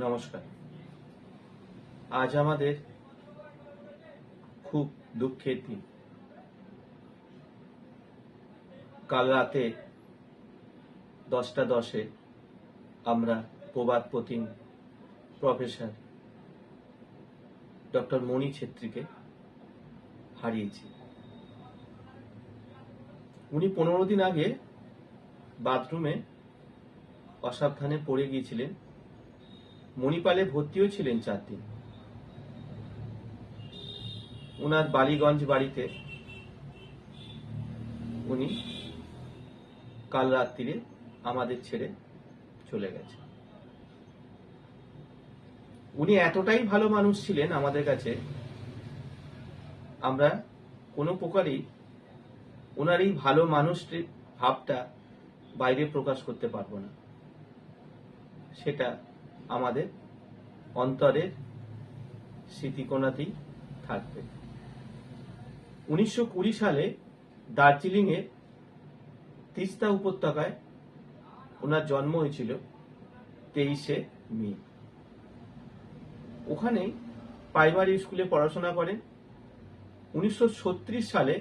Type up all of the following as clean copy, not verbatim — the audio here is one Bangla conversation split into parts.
নমস্কার। আজ আমাদের খুব দুঃখের দিন। কাল রাতে 10:10 আমরা প্রবাদ প্রতিম প্রফেসর ডক্টর মণি ছেত্রীকে হারিয়েছি। উনি 15 দিন আগে বাথরুমে অসাবধানে পড়ে গিয়েছিলেন। মণিপালে ভর্তিও ছিলেন 4 দিন। ওনার বালিগঞ্জ বাড়িতে উনি কাল রাত্রিরে আমাদের ছেড়ে চলে গেছে। উনি এতটাই ভালো মানুষ ছিলেন আমাদের কাছে, আমরা কোনো প্রকারই ওনার এই ভালো মানুষটির ভাবটা বাইরে প্রকাশ করতে পারবো না। সেটা আমাদের অন্তরের স্মৃতিকোণাতেই থাকবে। 1920 সালে দার্জিলিং এ তিস্তা উপত্যকায় ওনার জন্ম হয়েছিল 23শে মে। ওখানে প্রাইমারি স্কুলে পড়াশোনা করেন। 1936 সালে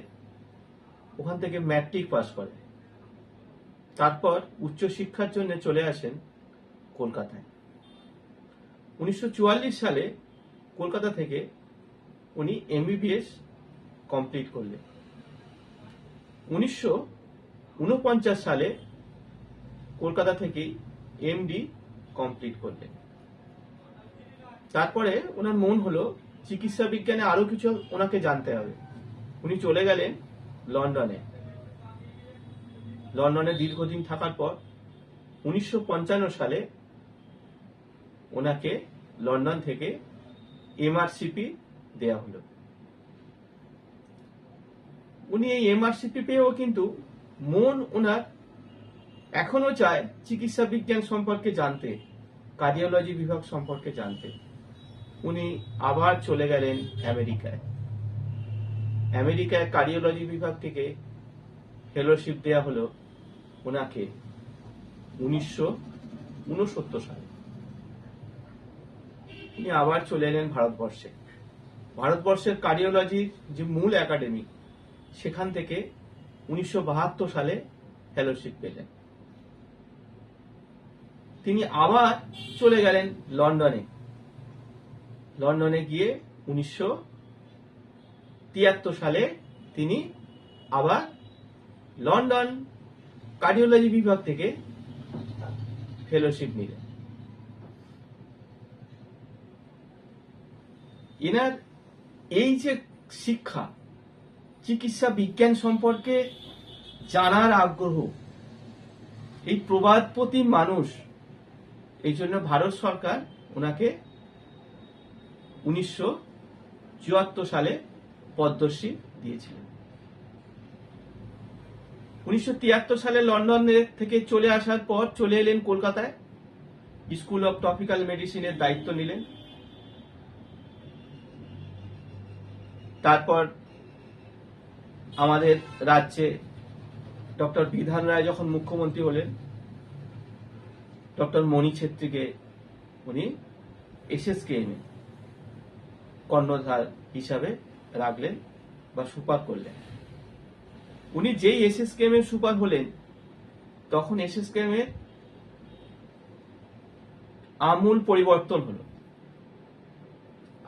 ওখান থেকে ম্যাট্রিক পাস করেন। তারপর উচ্চশিক্ষার জন্য চলে আসেন কলকাতায়। 1944 সালে কলকাতা থেকে উনি MBBS কমপ্লিট করলেন। 1949 সালে কলকাতা থেকে MD কমপ্লিট করলেন। তারপরে ওনার মন হলো চিকিৎসা বিজ্ঞানে আরো কিছু ওনাকে জানতে হবে। উনি চলে গেলেন লন্ডনে। লন্ডনে দীর্ঘদিন থাকার পর 1955 সালে ওনাকে লন্ডন থেকে MRCP দেয়া হলো। উনি এই MRCP পেয়েও কিন্তু মন ওনার এখনো চায় চিকিৎসা বিজ্ঞান সম্পর্কে জানতে, কার্ডিওলজি বিভাগ সম্পর্কে জানতে। উনি আবার চলে গেলেন আমেরিকায়। আমেরিকায় কার্ডিওলজি বিভাগ থেকে ফেলোশিপ দেয়া হলো ওনাকে 1969 সালে। উনি আবার চলে এলেন ভারতবর্ষে। ভারতবর্ষের কার্ডিওলজির যে মূল একাডেমি, সেখান থেকে 1972 সালে ফেলোশিপ পেলেন। তিনি আবার চলে গেলেন লন্ডনে। লন্ডনে গিয়ে 1973 সালে তিনি আবার লন্ডন কার্ডিওলজি বিভাগ থেকে ফেলোশিপ নিলেন। এনার এই যে শিক্ষা, চিকিৎসা বিজ্ঞান সম্পর্কে জানার আগ্রহ, এই প্রবাদ প্রতিম মানুষ, এই জন্য ভারত সরকার ওনাকে 1974 সালে পদ্মশ্রী দিয়েছিলেন। 1973 সালে লন্ডন থেকে চলে আসার পর চলে এলেন কলকাতায়। স্কুল অফ ট্রপিক্যাল মেডিসিনের দায়িত্ব নিলেন। তারপর আমাদের রাজ্যে ডক্টর বিধান রায় যখন মুখ্যমন্ত্রী হলেন, ডক্টর মণি ছেত্রীকে উনি SSKM এ কর্ণধার হিসাবে রাখলেন বা সুপার করলেন। উনি যেই SSKM এর সুপার হলেন, তখন SSKM এর আমূল পরিবর্তন হলো।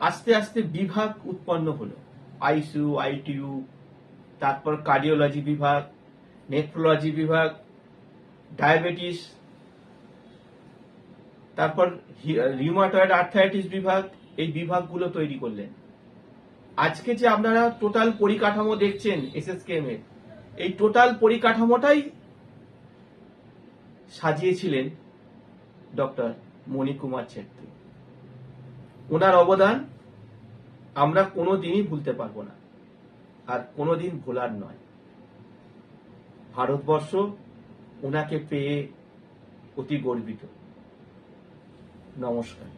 আস্তে আস্তে বিভাগ উৎপন্ন হলো। ICU, ITU, তারপর কার্ডিওলজি বিভাগ, নেফ্রোলজি বিভাগ, ডায়াবেটিস, তারপর রিউমাটয়েড আর্থ্রাইটিস বিভাগ, এই বিভাগগুলো তৈরি করলেন। আজকে যে আপনারা টোটাল পরিকাঠামো দেখছেন SSKM এর, এই টোটাল পরিকাঠামোটাই সাজিয়েছিলেন ডক্টর মণি কুমার ছেত্রী। ওনার অবদান আমরা কোনোদিনই ভুলতে পারবো না, আর কোনোদিন ভোলার নয়। ভারতবর্ষ ওনাকে পেয়ে অতি গর্বিত। নমস্কার।